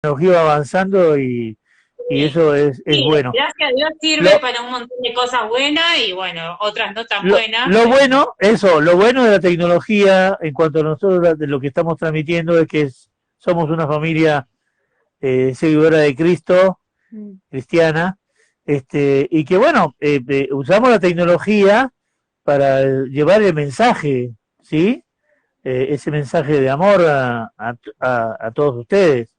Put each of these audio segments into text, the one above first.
tecnología va avanzando y Sí, eso es sí, bueno. gracias a Dios Lo, sirve para un montón de cosas buenas y bueno, otras no tan buenas, lo pero bueno, eso, lo bueno de la tecnología en cuanto a nosotros, de lo que estamos transmitiendo, es que somos una familia seguidora de Cristo, Mm. cristiana, y que bueno, usamos la tecnología para llevar el mensaje, ¿sí? Ese mensaje de amor a todos ustedes.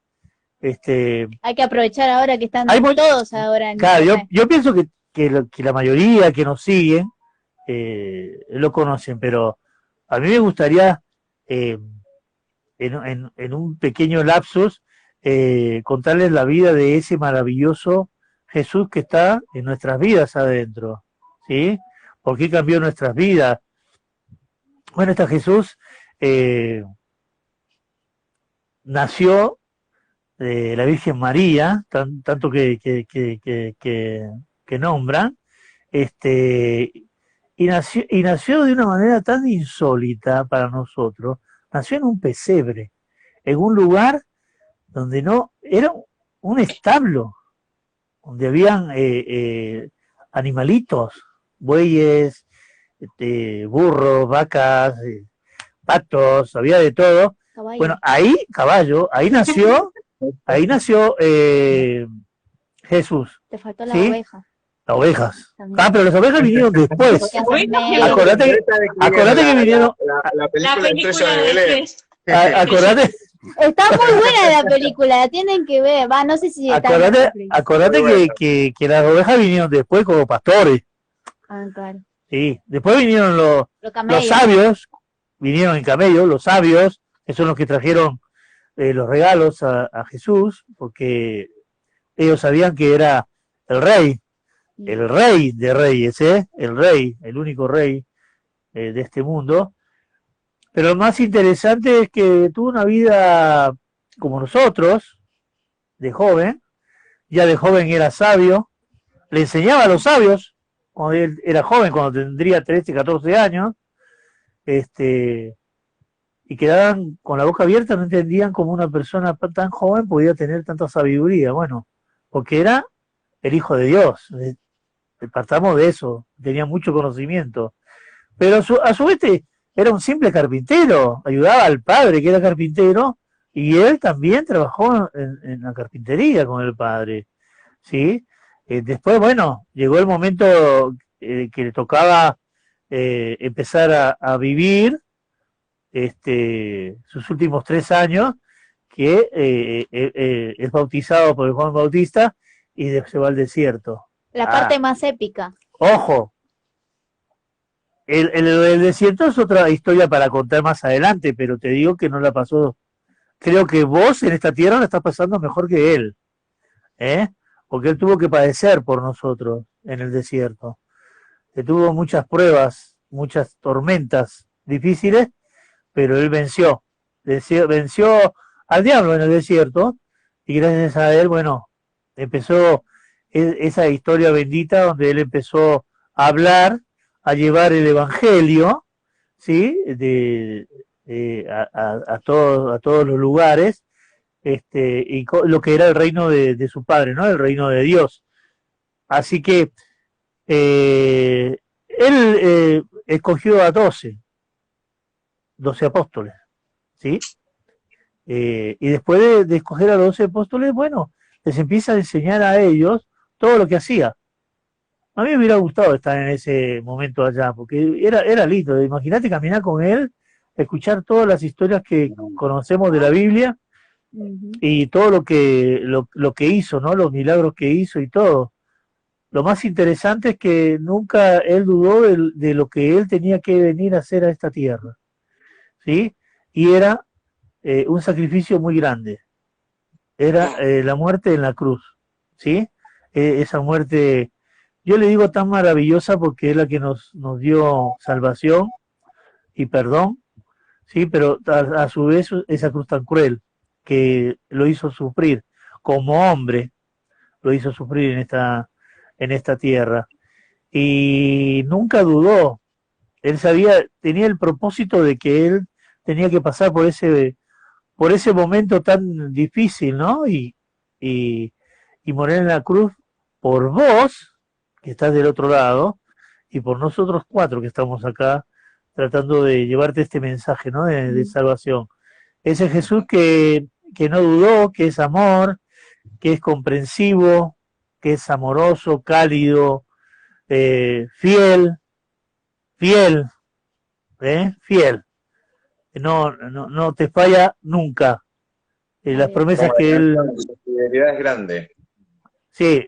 Este, Hay que aprovechar ahora que están hay muy, todos ahora en claro, internet. yo pienso que la mayoría que nos siguen lo conocen, pero a mí me gustaría eh, en un pequeño lapsus contarles la vida de ese maravilloso Jesús que está en nuestras vidas adentro, ¿sí? ¿Por qué cambió nuestras vidas? Bueno, este Jesús eh, nació de la Virgen María, tanto que nombran, este, y nació de una manera tan insólita para nosotros, nació en un pesebre, en un lugar donde no, era un establo, donde habían animalitos, bueyes, burros, vacas, patos, había de todo. Bueno, Caballo. ahí, caballo, ahí nació Jesús, Te faltó la ¿sí? oveja Las ovejas. también. Ah, pero las ovejas vinieron después. Que hacen bueno, mel. Acordate, Ustedes están escribiendo acordate que vinieron, la la película Estrella película de de Belén. acordate, Está muy buena la película, la tienen que ver. Va, no sé si está en acordate, Netflix. acordate Muy bueno. que las ovejas vinieron después como pastores. Ah, claro. Sí, después vinieron Los los camellos. sabios, vinieron en camello, los sabios, que son los que trajeron los regalos a Jesús, porque ellos sabían que era el rey de reyes, el rey, el único rey de este mundo. Pero lo más interesante es que tuvo una vida como nosotros, de joven, ya de joven era sabio, le enseñaba a los sabios cuando él era joven, cuando tendría 13, 14 años, este, y quedaban con la boca abierta, no entendían cómo una persona tan joven podía tener tanta sabiduría. Bueno, porque era el hijo de Dios, partamos de eso, tenía mucho conocimiento, pero a su vez era un simple carpintero, ayudaba al padre que era carpintero, y él también trabajó en la carpintería con el padre, ¿sí? Después, bueno, llegó el momento que le tocaba empezar a vivir sus últimos 3 años, que es bautizado por el Juan Bautista y se va al desierto. La parte más épica. Ojo, el desierto es otra historia para contar más adelante, pero te digo que no la pasó. Creo que vos en esta tierra la estás pasando mejor que él, ¿eh? Porque él tuvo que padecer por nosotros en el desierto. Que tuvo muchas pruebas, muchas tormentas difíciles, pero él venció al diablo en el desierto, y gracias a él, bueno, empezó esa historia bendita donde él empezó a hablar, a llevar el evangelio, ¿sí? A todos los lugares, y lo que era el reino de su padre, ¿no? El reino de Dios. Así que él escogió a 12 apóstoles, ¿sí? Y después de escoger a los 12 apóstoles, bueno, les empieza a enseñar a ellos todo lo que hacía. A mí me hubiera gustado estar en ese momento allá, porque era lindo. Imagínate caminar con él, escuchar todas las historias que conocemos de la Biblia y todo lo que hizo, ¿no? Los milagros que hizo y todo. Lo más interesante es que nunca él dudó de lo que él tenía que venir a hacer a esta tierra, ¿sí? Y era un sacrificio muy grande. Era la muerte en la cruz, ¿sí? Esa muerte, yo le digo tan maravillosa porque es la que nos dio salvación y perdón, ¿sí? Pero a su vez esa cruz tan cruel que lo hizo sufrir como hombre, lo hizo sufrir en esta tierra. Y nunca dudó, él sabía, tenía el propósito de que él tenía que pasar por ese momento tan difícil, ¿no? Y, y morir en la cruz por vos, que estás del otro lado, y por nosotros 4 que estamos acá tratando de llevarte este mensaje, ¿no? De salvación. Ese Jesús que no dudó, que es amor, que es comprensivo, que es amoroso, cálido, fiel, fiel, fiel. No te falla nunca. Las promesas que él... Su fidelidad es grande. Sí,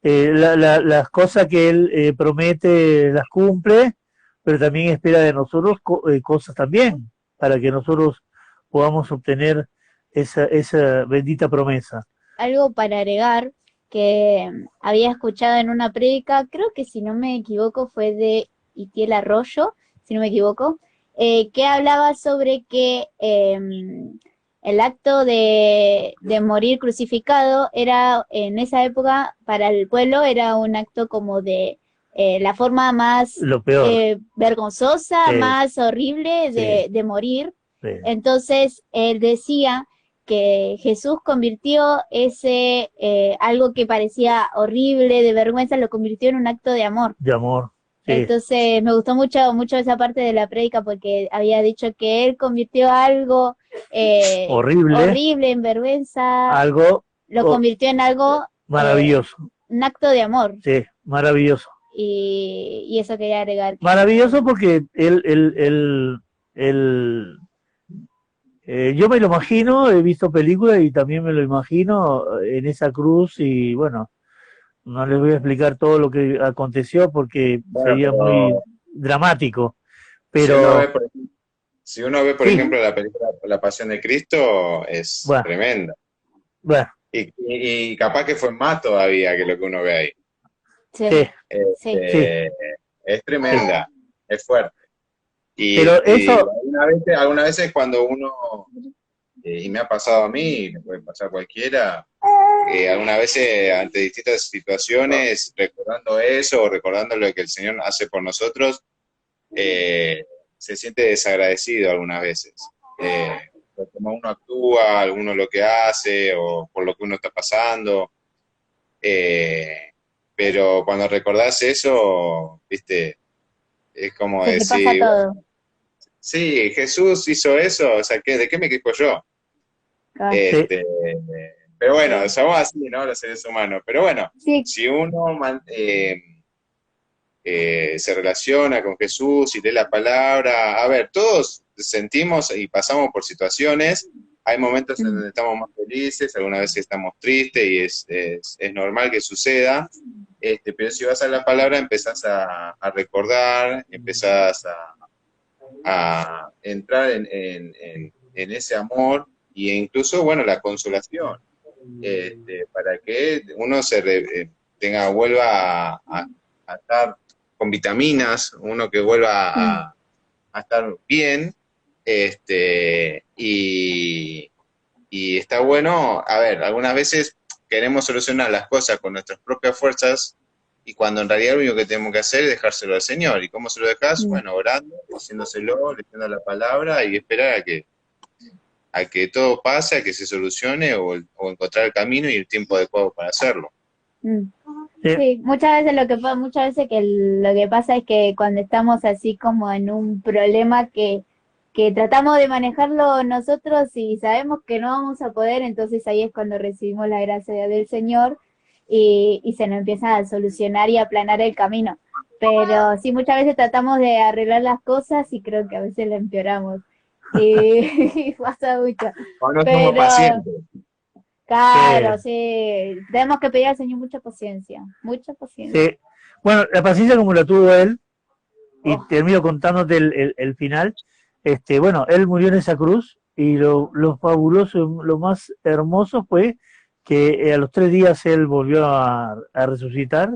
las cosas que él promete las cumple, pero también espera de nosotros cosas también, para que nosotros podamos obtener esa bendita promesa. Algo para agregar que había escuchado en una prédica, creo que si no me equivoco fue de Itiel Arroyo, si no me equivoco, que hablaba sobre que el acto de morir crucificado era, en esa época, para el pueblo, era un acto como de la forma más Lo peor. vergonzosa, Sí. más horrible Sí. de morir. Sí. Entonces, él decía que Jesús convirtió ese algo que parecía horrible, de vergüenza, lo convirtió en un acto de amor. De amor. Sí. Entonces me gustó mucho esa parte de la prédica porque había dicho que él convirtió algo horrible en vergüenza, algo lo convirtió en algo maravilloso. Un acto de amor. Sí, maravilloso. Y eso quería agregar. Maravilloso porque yo me lo imagino, he visto películas y también me lo imagino en esa cruz y bueno, no les voy a explicar todo lo que aconteció porque sería muy dramático, pero... Si uno ve, por ejemplo, la película La Pasión de Cristo, es tremenda. Bueno. Y capaz que fue más todavía que lo que uno ve ahí. Sí. Es tremenda, es fuerte. Pero eso... algunas veces cuando uno, y me ha pasado a mí, me puede pasar a cualquiera, algunas veces ante distintas situaciones, recordando eso o recordando lo que el Señor hace por nosotros, se siente desagradecido algunas veces. Por cómo uno actúa, alguno lo que hace o por lo que uno está pasando. Pero cuando recordás eso, viste, es como se decir... pasa todo. Sí, Jesús hizo eso, o sea, ¿de qué me quejo yo? Pero bueno, somos así, ¿no? Los seres humanos. Pero bueno, si uno se relaciona con Jesús y lee la palabra, a ver, todos sentimos y pasamos por situaciones, hay momentos en donde estamos más felices, algunas veces estamos tristes y es normal que suceda, pero si vas a la palabra empezás a recordar, empezás a entrar en ese amor e incluso, bueno, la consolación, para que uno vuelva a estar con vitaminas, uno que vuelva a estar bien, y está bueno. A ver, algunas veces queremos solucionar las cosas con nuestras propias fuerzas y cuando en realidad lo único que tenemos que hacer es dejárselo al Señor. ¿Y cómo se lo dejas? Bueno, orando, diciéndoselo, leyendo la palabra y esperar a que todo pase, a que se solucione o encontrar el camino y el tiempo adecuado para hacerlo. Sí, muchas veces lo que pasa es que cuando estamos así como en un problema que tratamos de manejarlo nosotros y sabemos que no vamos a poder, entonces ahí es cuando recibimos la gracia del Señor y se nos empieza a solucionar y a aplanar el camino. Pero sí, muchas veces tratamos de arreglar las cosas y creo que a veces lo empeoramos. Y pasa mucho. No somos pacientes. Claro, sí. Tenemos que pedir al Señor mucha paciencia. Sí. Bueno, la paciencia como la tuvo él, y termino contándote el final. Bueno, él murió en esa cruz y lo fabuloso, lo más hermoso fue que a los 3 días él volvió a resucitar,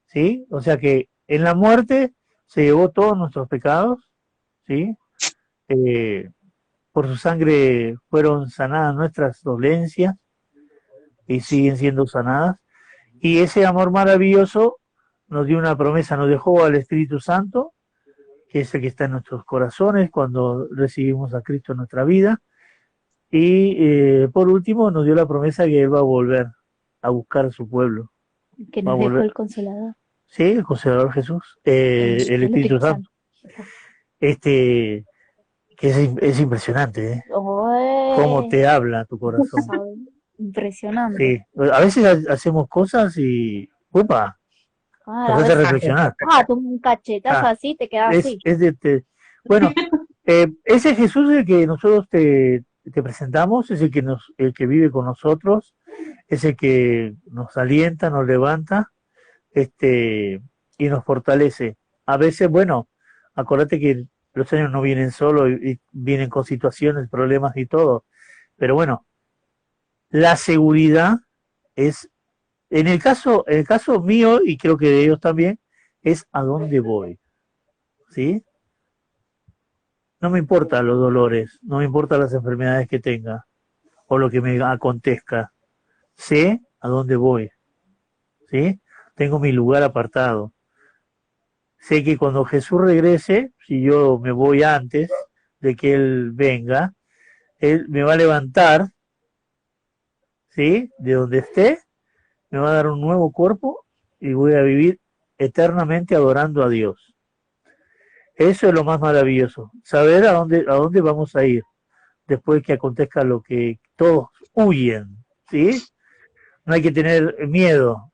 ¿sí? O sea que en la muerte se llevó todos nuestros pecados, ¿sí? Por su sangre fueron sanadas nuestras dolencias y siguen siendo sanadas. Y ese amor maravilloso nos dio una promesa, nos dejó al Espíritu Santo, que es el que está en nuestros corazones cuando recibimos a Cristo en nuestra vida. Y por último nos dio la promesa que Él va a volver a buscar a su pueblo. Que Va a nos dejó volver. el Consolador. Sí, el Consolador Jesús, el Espíritu Santo. Que es impresionante, ¿eh? Cómo te habla tu corazón. Impresionante. Sí, a veces hacemos cosas y ¡upa! Te hace reflexionar. Un cachetazo así, te quedas así. Bueno, ese Jesús es el que nosotros te presentamos, es el que vive con nosotros, es el que nos alienta, nos levanta, y nos fortalece. A veces, bueno, acuérdate que los años no vienen solos y vienen con situaciones, problemas y todo, pero bueno, la seguridad es, en el caso mío, y creo que de ellos también, es a dónde voy, ¿sí? No me importan los dolores, no me importan las enfermedades que tenga, o lo que me acontezca, sé a dónde voy, ¿sí? Tengo mi lugar apartado. Sé que cuando Jesús regrese, si yo me voy antes de que Él venga, Él me va a levantar, ¿sí? De donde esté, me va a dar un nuevo cuerpo y voy a vivir eternamente adorando a Dios. Eso es lo más maravilloso, saber a dónde vamos a ir después que acontezca lo que todos huyen, ¿sí? No hay que tener miedo.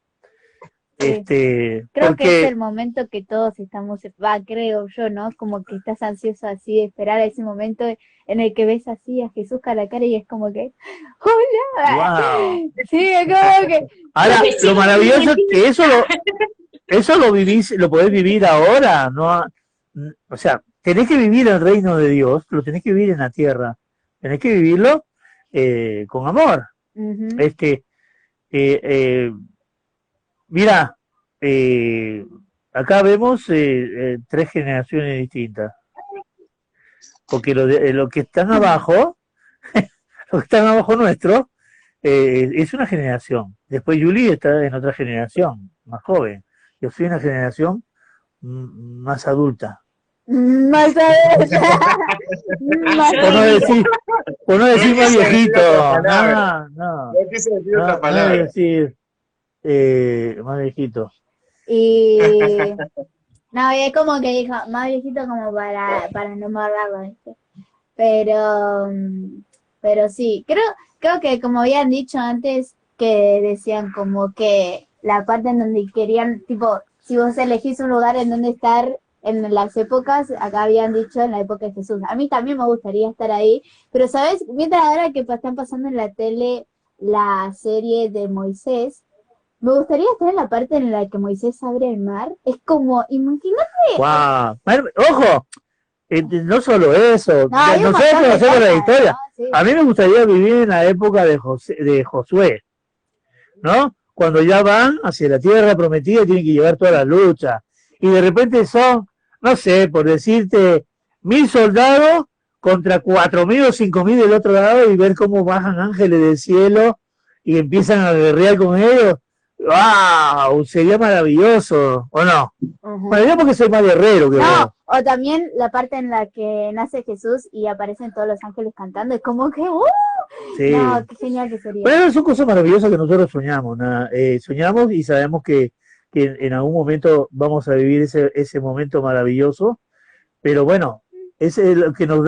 Sí. Creo porque que es el momento que todos estamos, creo yo, ¿no? Como que estás ansioso así de esperar a ese momento en el que ves así a Jesús cara a cara y es como que, ¡hola! Wow. Sí, es como que... Ahora, lo maravilloso es que eso lo vivís, lo podés vivir ahora, no, o sea, tenés que vivir el reino de Dios, lo tenés que vivir en la tierra, tenés que vivirlo con amor. Mira, acá vemos 3 generaciones distintas, porque lo que están abajo, los que están abajo nuestro, es una generación. Después Julie está en otra generación, más joven. Yo soy una generación más adulta. Más adulta. Por no decir más viejito. No quise decir otra palabra. No decir más viejito. Y no, es como que dijo más viejito como para no mordarlo, ¿viste? Pero sí, creo que como habían dicho antes, que decían como que la parte en donde querían, tipo, si vos elegís un lugar en donde estar en las épocas, acá habían dicho en la época de Jesús. A mí también me gustaría estar ahí, pero ¿sabes? Mientras ahora que están pasando en la tele la serie de Moisés, me gustaría estar en la parte en la que Moisés abre el mar. Es como, imagínate. ¡Wow! ¡Ojo! No solo eso, no, nosotros conocemos la historia. ¿No? Sí. A mí me gustaría vivir en la época de Josué, ¿no? Cuando ya van hacia la tierra prometida y tienen que llevar todas las luchas. Y de repente son, no sé, por decirte, 1000 soldados contra 4000 o 5000 del otro lado y ver cómo bajan ángeles del cielo y empiezan a guerrear con ellos. ¡Wow! Sería maravilloso, ¿o no? Bueno, yo porque soy más guerrero que vos. O también la parte en la que nace Jesús y aparecen todos los ángeles cantando, es como que sí. No, qué genial que sería. Bueno, son cosas maravillosas que nosotros soñamos, soñamos y sabemos que en algún momento vamos a vivir ese momento maravilloso, pero bueno, es lo que nos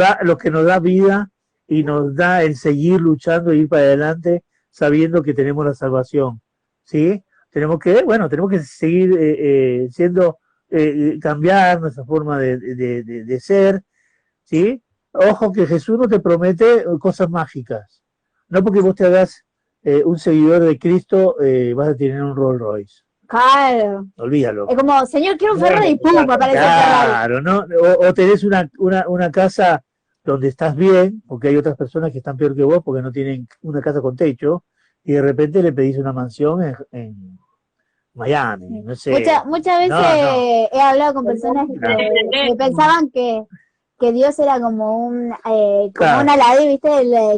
da vida y nos da el seguir luchando e ir para adelante sabiendo que tenemos la salvación, ¿sí? Tenemos que seguir cambiar nuestra forma de ser, ¿sí? Ojo que Jesús no te promete cosas mágicas. No porque vos te hagas un seguidor de Cristo vas a tener un Rolls Royce. Claro. Olvídalo. Es como, señor, quiero un Ferrari, pum, aparece el Ferrari. Claro, ¿no? O tenés una casa donde estás bien, porque hay otras personas que están peor que vos porque no tienen una casa con techo, y de repente le pedís una mansión en Miami, no sé. Muchas veces he hablado con personas que pensaban que Dios era como un Aladín, ¿viste?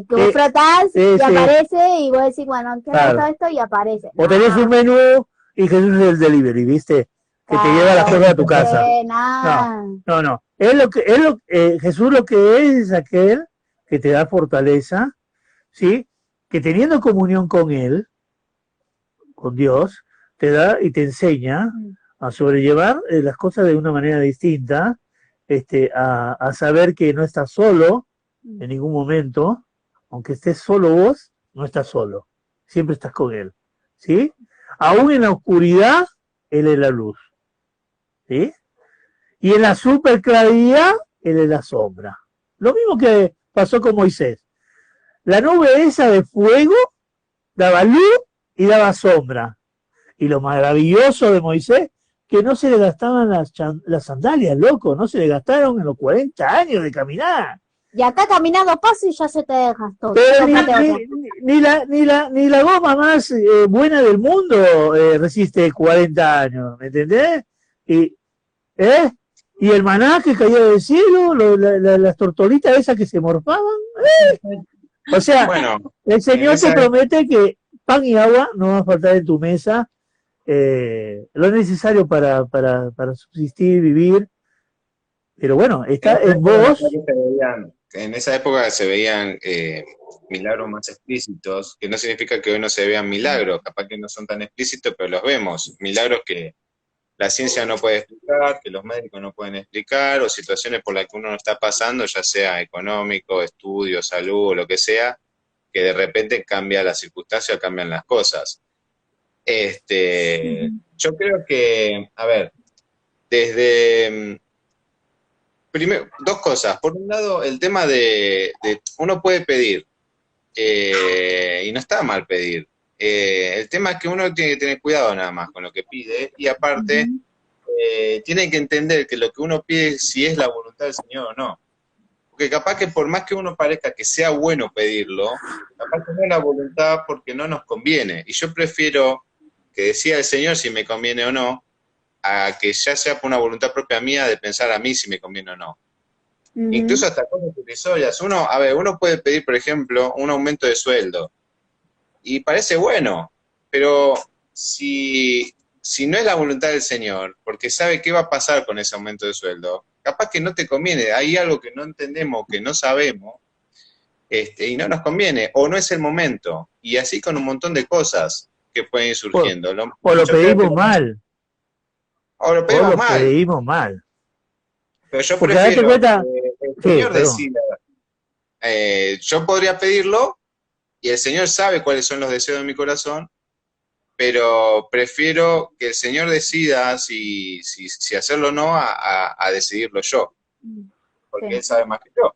Que vos frotás y aparece y vos decís, bueno, ¿qué es esto? Y aparece. O tenés un menú y Jesús es el delivery, ¿viste? Que te lleva las cosas a tu casa. No. Jesús lo que es aquel que te da fortaleza, ¿sí? Que teniendo comunión con Él, con Dios, te da y te enseña a sobrellevar las cosas de una manera distinta, a saber que no estás solo en ningún momento, aunque estés solo vos, no estás solo, siempre estás con Él, ¿sí? Aún en la oscuridad, Él es la luz, ¿sí? Y en la superclaridad, Él es la sombra. Lo mismo que pasó con Moisés. La nube esa de fuego daba luz y daba sombra. Y lo maravilloso de Moisés, que no se le gastaban las sandalias, loco, no se le gastaron en los 40 años de caminar. Y acá caminando paso y ya se te desgastó. Pero ni la goma más buena del mundo resiste 40 años, ¿me entendés? Y, y el maná que caía del cielo, las tortolitas esas que se morfaban. O sea, Bueno, el Señor te promete que pan y agua no va a faltar en tu mesa, lo necesario para subsistir, vivir, pero bueno, está en vos. En esa época se veían milagros más explícitos, que no significa que hoy no se vean milagros, capaz que no son tan explícitos, pero los vemos, milagros que la ciencia no puede explicar, que los médicos no pueden explicar, o situaciones por las que uno no está pasando, ya sea económico, estudio, salud, o lo que sea, que de repente cambia la circunstancia, cambian las cosas. Yo creo que, a ver, desde... Primero, dos cosas. Por un lado, el tema de uno puede pedir, y no está mal pedir. El tema es que uno tiene que tener cuidado nada más con lo que pide, y aparte, tiene que entender que lo que uno pide si es la voluntad del Señor o no. Porque capaz que por más que uno parezca que sea bueno pedirlo, capaz que no es la voluntad porque no nos conviene. Y yo prefiero que decida el Señor si me conviene o no, a que ya sea por una voluntad propia mía de pensar a mí si me conviene o no. Incluso hasta cosas irrisorias. Uno puede pedir, por ejemplo, un aumento de sueldo. Y parece bueno, pero si no es la voluntad del Señor, porque sabe qué va a pasar con ese aumento de sueldo, capaz que no te conviene. Hay algo que no entendemos, que no sabemos, y no nos conviene, o no es el momento. Y así con un montón de cosas que pueden ir surgiendo. O lo pedimos mal. O lo pedimos mal. Pero yo porque prefiero cuenta, que el Señor decida. Yo podría pedirlo y el Señor sabe cuáles son los deseos de mi corazón, pero prefiero que el Señor decida si hacerlo o no a decidirlo yo, porque Él sabe más que yo.